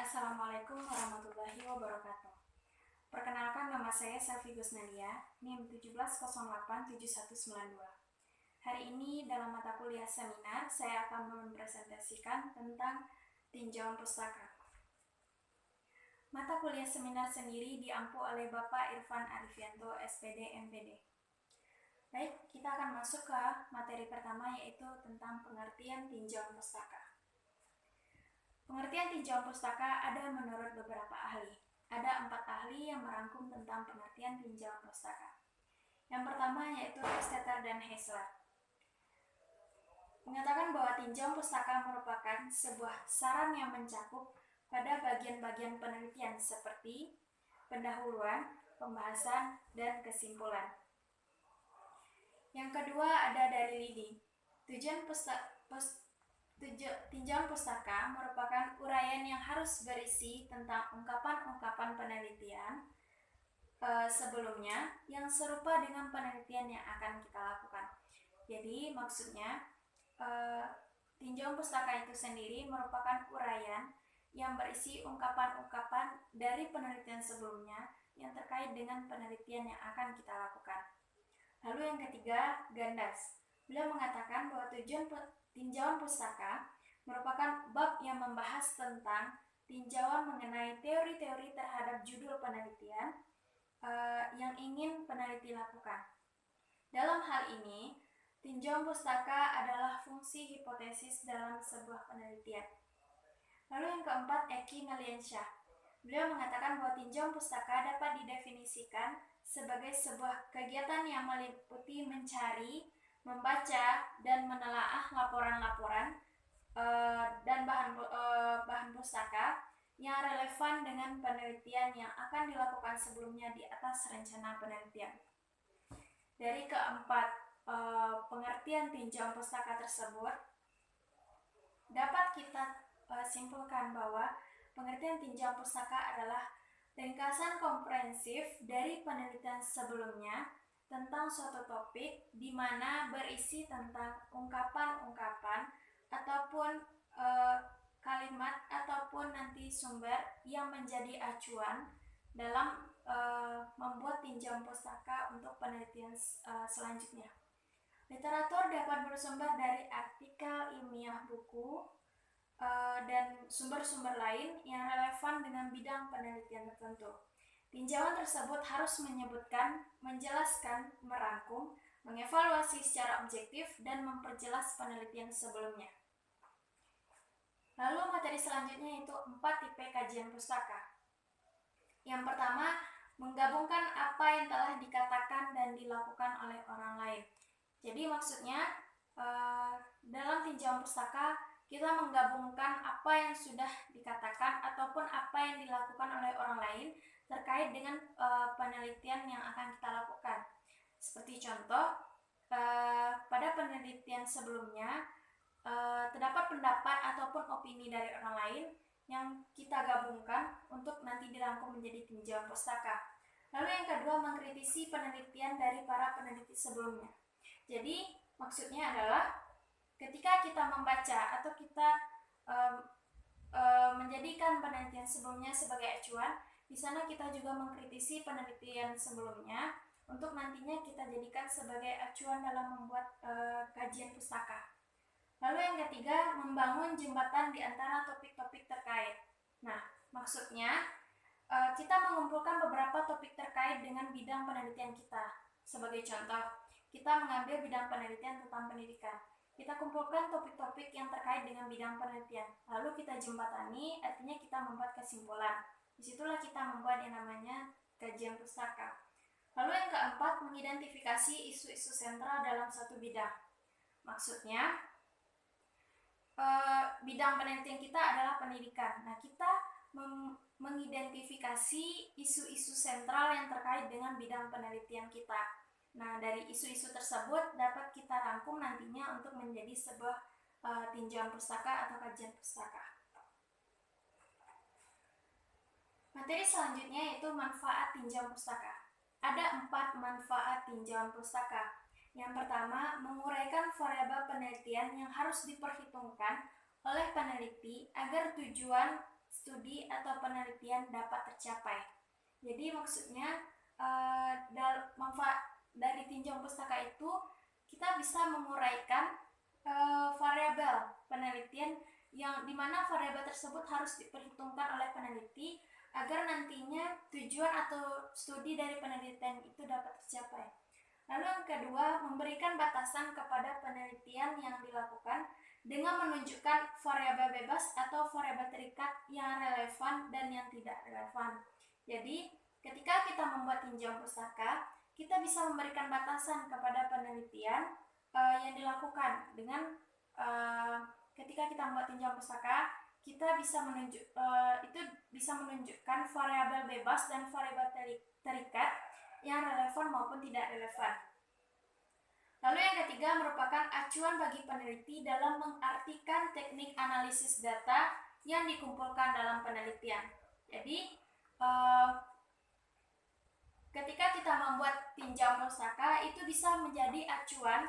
Assalamualaikum warahmatullahi wabarakatuh. Perkenalkan, nama saya Selvi Gusnadia, NIM 17087192. Hari ini dalam mata kuliah seminar, saya akan mempresentasikan tentang tinjauan pustaka. Mata kuliah seminar sendiri diampu oleh Bapak Irfan Arifianto, SPD, MPD. Baik, kita akan masuk ke materi pertama, yaitu tentang pengertian tinjauan pustaka. Pengertian tinjauan pustaka ada menurut beberapa ahli. Ada 4 ahli yang merangkum tentang pengertian tinjauan pustaka. Yang pertama yaitu Hofstadter dan Heisler. Mengatakan bahwa tinjauan pustaka merupakan sebuah saran yang mencakup pada bagian-bagian penelitian seperti pendahuluan, pembahasan, dan kesimpulan. Yang kedua ada dari Lidi. Tinjauan pustaka merupakan uraian yang harus berisi tentang ungkapan-ungkapan penelitian sebelumnya yang serupa dengan penelitian yang akan kita lakukan. Jadi maksudnya tinjauan pustaka itu sendiri merupakan uraian yang berisi ungkapan-ungkapan dari penelitian sebelumnya yang terkait dengan penelitian yang akan kita lakukan. Lalu yang ketiga, Gandas. Beliau mengatakan bahwa tinjauan pustaka merupakan bab yang membahas tentang tinjauan mengenai teori-teori terhadap judul penelitian yang ingin peneliti lakukan. Dalam hal ini, tinjauan pustaka adalah fungsi hipotesis dalam sebuah penelitian. Lalu yang keempat, Eki Meliansyah. Beliau mengatakan bahwa tinjauan pustaka dapat didefinisikan sebagai sebuah kegiatan yang meliputi mencari, membaca, dan menelaah laporan-laporan dan bahan pustaka yang relevan dengan penelitian yang akan dilakukan sebelumnya di atas rencana penelitian. Dari keempat pengertian tinjauan pustaka tersebut, dapat kita simpulkan bahwa pengertian tinjauan pustaka adalah ringkasan komprehensif dari penelitian sebelumnya tentang suatu topik di mana berisi tentang ungkapan-ungkapan ataupun kalimat ataupun nanti sumber yang menjadi acuan dalam membuat tinjauan pustaka untuk penelitian selanjutnya. Literatur dapat bersumber dari artikel ilmiah, buku, dan sumber-sumber lain yang relevan dengan bidang penelitian tertentu. Tinjauan tersebut harus menyebutkan, menjelaskan, merangkum, mengevaluasi secara objektif, dan memperjelas penelitian sebelumnya. Lalu materi selanjutnya yaitu 4 tipe kajian pustaka. Yang pertama, menggabungkan apa yang telah dikatakan dan dilakukan oleh orang lain. Jadi maksudnya dalam tinjauan pustaka kita menggabungkan apa yang sudah dikatakan ataupun apa yang dilakukan oleh orang lain terkait dengan penelitian yang akan kita lakukan. Seperti contoh, pada penelitian sebelumnya terdapat pendapat ataupun opini dari orang lain yang kita gabungkan untuk nanti dirangkum menjadi tinjauan pustaka. Lalu yang kedua, mengkritisi penelitian dari para peneliti sebelumnya. Jadi maksudnya adalah ketika kita membaca atau kita menjadikan penelitian sebelumnya sebagai acuan, di sana kita juga mengkritisi penelitian sebelumnya untuk nantinya kita jadikan sebagai acuan dalam membuat kajian pustaka. Lalu yang ketiga, membangun jembatan di antara topik-topik terkait. Nah, maksudnya kita mengumpulkan beberapa topik terkait dengan bidang penelitian kita. Sebagai contoh, kita mengambil bidang penelitian tentang pendidikan. Kita kumpulkan topik-topik yang terkait dengan bidang penelitian. Lalu kita jembatani, artinya kita membuat kesimpulan. Disitulah kita membuat yang namanya kajian pustaka. Lalu yang keempat, mengidentifikasi isu-isu sentral dalam satu bidang. Maksudnya, bidang penelitian kita adalah pendidikan. Nah, kita mengidentifikasi isu-isu sentral yang terkait dengan bidang penelitian kita. Nah, dari isu-isu tersebut dapat kita rangkum nantinya untuk menjadi sebuah tinjauan pustaka atau kajian pustaka. Materi selanjutnya yaitu manfaat tinjauan pustaka. Ada 4 manfaat tinjauan pustaka. Yang pertama, menguraikan variabel penelitian yang harus diperhitungkan oleh peneliti agar tujuan studi atau penelitian dapat tercapai. Jadi maksudnya manfaat dari tinjauan pustaka itu kita bisa menguraikan variabel penelitian yang dimana variabel tersebut harus diperhitungkan oleh peneliti agar nantinya tujuan atau studi dari penelitian itu dapat tercapai. Lalu yang kedua, memberikan batasan kepada penelitian yang dilakukan dengan menunjukkan variabel bebas atau variabel terikat yang relevan dan yang tidak relevan. Jadi, ketika kita membuat tinjauan pustaka, kita bisa memberikan batasan kepada penelitian yang dilakukan dengan ketika kita membuat tinjauan pustaka, kita bisa menunjukkan variabel bebas dan variabel terikat yang relevan maupun tidak relevan. Lalu yang ketiga merupakan acuan bagi peneliti dalam mengartikan teknik analisis data yang dikumpulkan dalam penelitian. Jadi, ketika kita membuat tinjauan pustaka, itu bisa menjadi acuan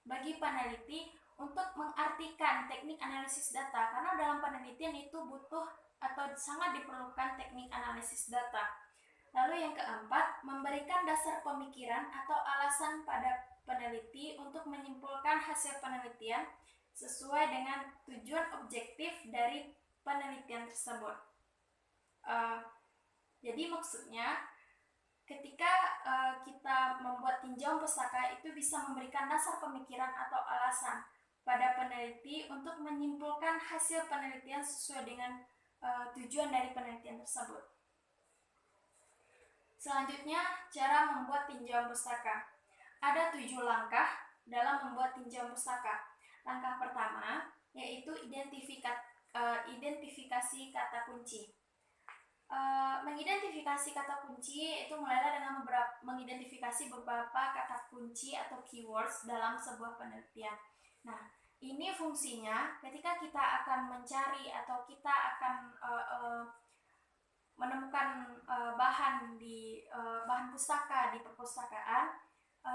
bagi peneliti untuk mengartikan teknik analisis data, karena dalam penelitian itu butuh atau sangat diperlukan teknik analisis data. Lalu yang keempat, memberikan dasar pemikiran atau alasan pada peneliti untuk menyimpulkan hasil penelitian sesuai dengan tujuan objektif dari penelitian tersebut. Jadi maksudnya, ketika kita membuat tinjauan pustaka itu bisa memberikan dasar pemikiran atau alasan pada peneliti untuk menyimpulkan hasil penelitian sesuai dengan tujuan dari penelitian tersebut. Selanjutnya, cara membuat tinjauan pustaka. Ada 7 langkah dalam membuat tinjauan pustaka. Langkah pertama yaitu identifikasi kata kunci. Mengidentifikasi kata kunci itu mulailah dengan mengidentifikasi beberapa kata kunci atau keywords dalam sebuah penelitian. Nah, ini fungsinya ketika kita akan mencari atau kita akan menemukan bahan pustaka di perpustakaan,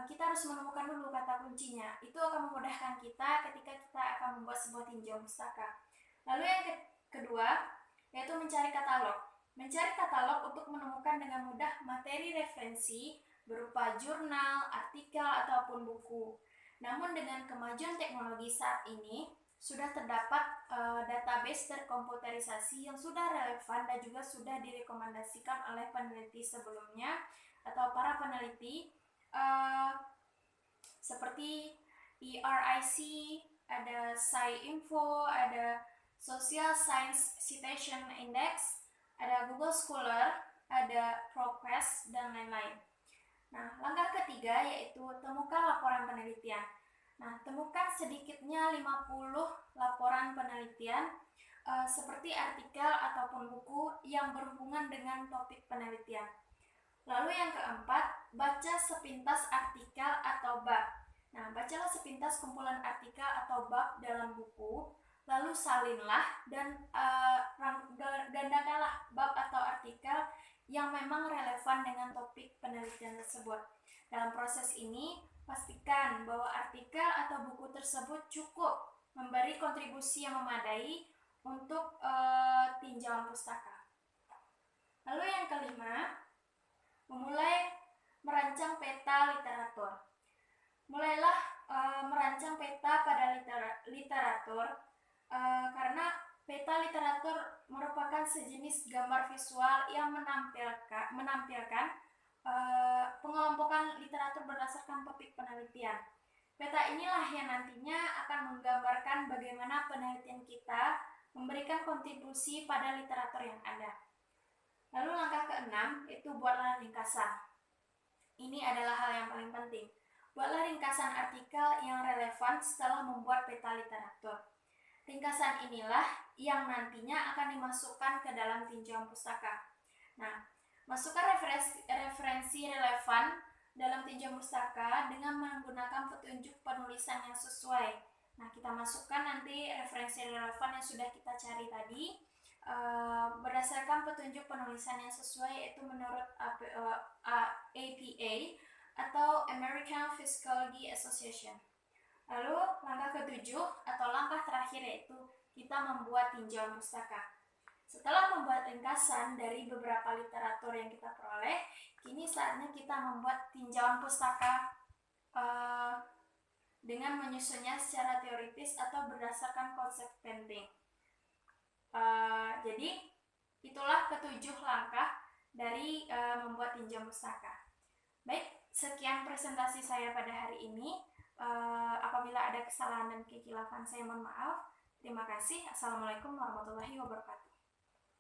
kita harus menemukan dulu kata kuncinya. Itu akan memudahkan kita ketika kita akan membuat sebuah tinjauan pustaka. Lalu yang kedua yaitu mencari katalog. Mencari katalog untuk menemukan dengan mudah materi referensi berupa jurnal, artikel, ataupun buku. Namun dengan kemajuan teknologi saat ini, sudah terdapat database terkomputerisasi yang sudah relevan dan juga sudah direkomendasikan oleh peneliti sebelumnya atau para peneliti seperti ERIC, ada SciInfo, ada Social Science Citation Index, ada Google Scholar, ada ProQuest, dan lain-lain. Nah, langkah ketiga yaitu temukan laporan penelitian. Nah, temukan sedikitnya 50 laporan penelitian seperti artikel ataupun buku yang berhubungan dengan topik penelitian. Lalu yang keempat, baca sepintas artikel atau bab. Nah, bacalah sepintas kumpulan artikel atau bab dalam buku, lalu salinlah dan gandakanlah bab atau artikel yang memang relevan dengan topik penelitian tersebut. Dalam proses ini, pastikan bahwa artikel atau buku tersebut cukup memberi kontribusi yang memadai untuk tinjauan pustaka. Lalu yang kelima, memulai merancang peta literatur. Mulailah merancang peta pada literatur karena peta literatur merupakan sejenis gambar visual yang menampilkan pengelompokan literatur berdasarkan topik penelitian. Peta inilah yang nantinya akan menggambarkan bagaimana penelitian kita memberikan kontribusi pada literatur yang ada. Lalu langkah keenam, yaitu buatlah ringkasan. Ini adalah hal yang paling penting. Buatlah ringkasan artikel yang relevan setelah membuat peta literatur. Ringkasan inilah yang nantinya akan dimasukkan ke dalam tinjauan pustaka. Nah, masukkan referensi relevan dalam tinjauan pustaka dengan menggunakan petunjuk penulisan yang sesuai. Nah, kita masukkan nanti referensi relevan yang sudah kita cari tadi berdasarkan petunjuk penulisan yang sesuai, yaitu menurut APA atau American Physiology Association. Lalu langkah ketujuh atau langkah terakhir yaitu kita membuat tinjauan pustaka. Setelah membuat ringkasan dari beberapa literatur yang kita peroleh, kini saatnya kita membuat tinjauan pustaka dengan menyusunnya secara teoritis atau berdasarkan konsep penting. Jadi itulah ketujuh langkah dari membuat tinjauan pustaka. Baik, sekian presentasi saya pada hari ini. Apabila ada kesalahan dan kekilafan, saya mohon maaf. Terima kasih. Assalamualaikum warahmatullahi wabarakatuh.